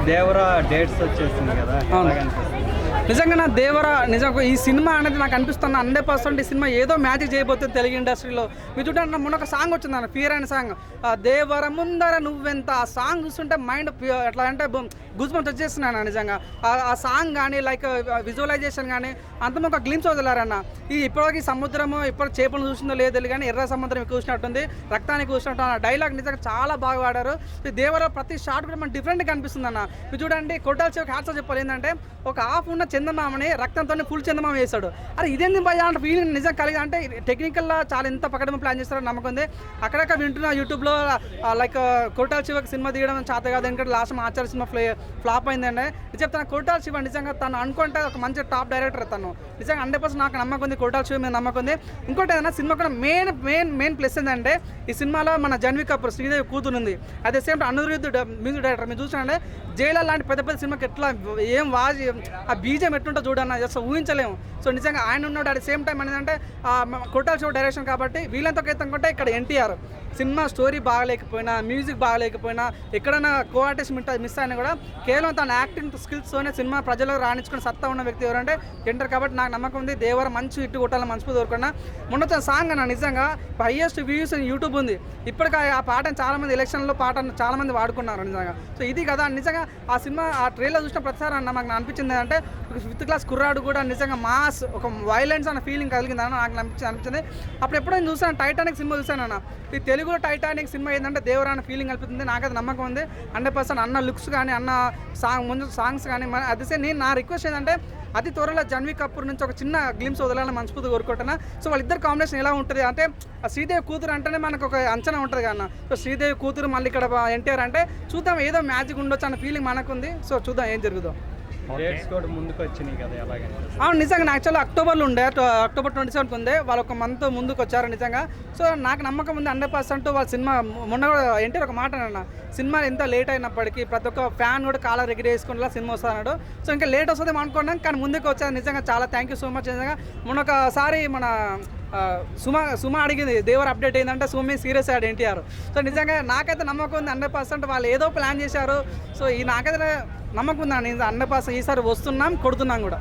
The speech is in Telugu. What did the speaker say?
దేవరా డేట్స్ వచ్చేసింది కదా. నిజంగా నా దేవరా నిజంగా ఈ సినిమా అనేది నాకు అనిపిస్తున్న 100% ఈ సినిమా ఏదో మ్యాజిక్ చేయబోతుంది తెలుగు ఇండస్ట్రీలో. మీరు చూడండి, మొన్న ఒక సాంగ్ వచ్చింది అన్న, ఫియర్ అండ్ సాంగ్, దేవర ముందర నువ్వెంత. ఆ సాంగ్ చూస్తుంటే మైండ్ ఎట్లా అంటే గుజ్బంప్స్ వచ్చేస్తున్నాను నిజంగా. ఆ సాంగ్ కానీ లైక్ విజువలైజేషన్ కానీ అంత ఒక గ్లిమ్స్ వదిలారన్న. ఈ ఇప్పటివరకు సముద్రము ఇప్పుడు చేపలు చూసిందో లేదో కానీ ఎర్ర సముద్రం చూసినట్టుంది, రక్తానికి చూసినట్టు ఆ డైలాగ్ నిజంగా చాలా బాగా వాడారు. ఈ దేవర ప్రతి షాట్ కూడా మనకు డిఫరెంట్గా అనిపిస్తుంది అన్న. మీరు చూడండి, కొట్టాల చెవికి హ్యాట్స్ చెప్పాలి ఏంటంటే ఒక హాఫ్ ఉన్న చందమామని రక్తంతో ఫుల్ చందమామ వేశాడు. అరే ఇదేంది భయ అంటే ఫీలింగ్ నిజం కలిగి అంటే టెక్నికల్గా చాలా ఎంత పక్కన ప్లాన్ చేస్తారో నమ్మకం ఉంది. అక్కడక్కడ వింటున్నా యూట్యూబ్లో లైక్ కొట్టాల శివకి సినిమా తీయడం చేత కాదు, ఎందుకంటే లాస్ట్ ఆచార్య సినిమా ఫ్లాప్ అయిందండి. చెప్తాను కొట్టాల శివ నిజంగా తను అనుకుంటే ఒక మంచి టాప్ డైరెక్టర్ తను. నిజంగా 100% నాకు నమ్మకం ఉంది, కొట్టాల శివ మీద నమ్మకం ఉంది. ఇంకోటి ఏదైనా సినిమా కూడా మెయిన్ ప్లస్ ఏంటంటే ఈ సినిమాలో మన జాన్వీ కపూర్ శ్రీదేవి కూతురు ఉంది. అదే సేమ్ అనిరుద్ధ్ మ్యూజిక్ డైరెక్టర్. మీరు చూసినంటే జైలర్ లాంటి పెద్ద పెద్ద సినిమాకి ఎట్లా ఏం వాజి ఆ బీజం ఎట్లుంటో చూడన్న అసలు ఊహించలేము. సో నిజంగా ఆయన ఉన్నాడు. అట్ సేమ్ టైం ఏంటంటే కొట్టాల షో డైరెక్షన్ కాబట్టి వీళ్ళంతా ఎత్తుకుంటే ఇక్కడ ఎన్టీఆర్ సినిమా స్టోరీ బాగలేకపోయినా, మ్యూజిక్ బాగలేకపోయినా, ఎక్కడైనా కో ఆర్టిస్ట్ మిస్ అయినా కూడా కేవలం తన యాక్టింగ్ స్కిల్స్తోనే సినిమా ప్రజలకు రాణించుకుని సత్తా ఉన్న వ్యక్తి ఎవరంటే ఎన్టీఆర్. కాబట్టి నాకు నమ్మకం ఉంది దేవర మంచి ఇట్టు కొట్టాలని మనసు కోరుకున్నా. మొన్న సాంగ్ అన్న నిజంగా హైయెస్ట్ వ్యూస్ యూట్యూబ్ ఉంది. ఇప్పటికీ ఆ పాటను చాలామంది ఎలక్షన్లో పాటను చాలామంది వాడుకున్నారు నిజంగా. సో ఇది కదా నిజంగా ఆ సినిమా ఆ ట్రైలర్ చూసిన ప్రతిసారి అన్న నాకు అనిపించింది అంటే ఒక 5th క్లాస్ కుర్రాడు కూడా నిజంగా మాస్ ఒక వైలెన్స్ అన్న ఫీలింగ్ కలిగిందన్న నాకు అనిపించింది. అప్పుడు ఎప్పుడైనా చూసాను టైటానిక్ సినిమా చూసానన్న. ఈ తెలుగులో టైటానిక్ సినిమా ఏంటంటే దేవరా అన్న ఫీలింగ్ కలుపుతుంది. నాకైతే నమ్మకం ఉంది 100%. అన్న లుక్స్ కానీ అన్న ముందు సాంగ్స్ కానీ అదే నేను నా రిక్వెస్ట్ ఏంటంటే అతి త్వరలో జాన్వీ కపూర్ నుంచి ఒక చిన్న గ్లిమ్స్ వదలాలని మనస్ఫూర్తిగా కోరుకుంటున్నా. సో వాళ్ళిద్దరు కాంబినేషన్ ఎలా ఉంటుంది అంటే శ్రీదేవి కూతురు అంటేనే మనకు ఒక అంచనా ఉంటుంది కన్నా. సో శ్రీదేవి కూతురు మళ్ళీ ఇక్కడ ఎన్టీఆర్ అంటే చూద్దాం ఏదో మ్యాజిక్ ఉండొచ్చు అన్న ఫీలింగ్ మనకుంది. సో చూద్దాం ఏం జరుగుతుందో. డేట్స్ కూడా ముందుకు వచ్చినాయి కదా ఎలాగే. నిజంగా యాక్చువల్గా అక్టోబర్లో ఉండే, అక్టోబర్ 27th ఉంది. వాళ్ళు ఒక మంత్ ముందుకు వచ్చారు నిజంగా. సో నాకు నమ్మకం ఉంది 100% వాళ్ళ సినిమా. మొన్న కూడా ఎన్టీఆర్ ఒక మాట అన్న, సినిమా ఎంత లేట్ అయినప్పటికీ ప్రతి ఒక్క ఫ్యాన్ కూడా కాలర్ ఎగిరేసుకునేలా సినిమా వస్తున్నాడు. సో ఇంకా లేట్ వస్తుందేమో అనుకున్నాం, కానీ ముందుకు వచ్చారు నిజంగా. చాలా థ్యాంక్ యూ సో మచ్ నిజంగా. మొన్న ఒకసారి మన సుమ అడిగింది దేవర్ అప్డేట్ ఏంటంటే సుమ సీరియస్ అయ్యాడు ఎన్టీఆర్. సో నిజంగా నాకైతే నమ్మకం ఉంది 100% వాళ్ళు ఏదో ప్లాన్ చేశారు. సో ఈ నాకైతే నమ్మకం ఉందండి 100%. ఈసారి వస్తున్నాం, కొడుతున్నాం కూడా.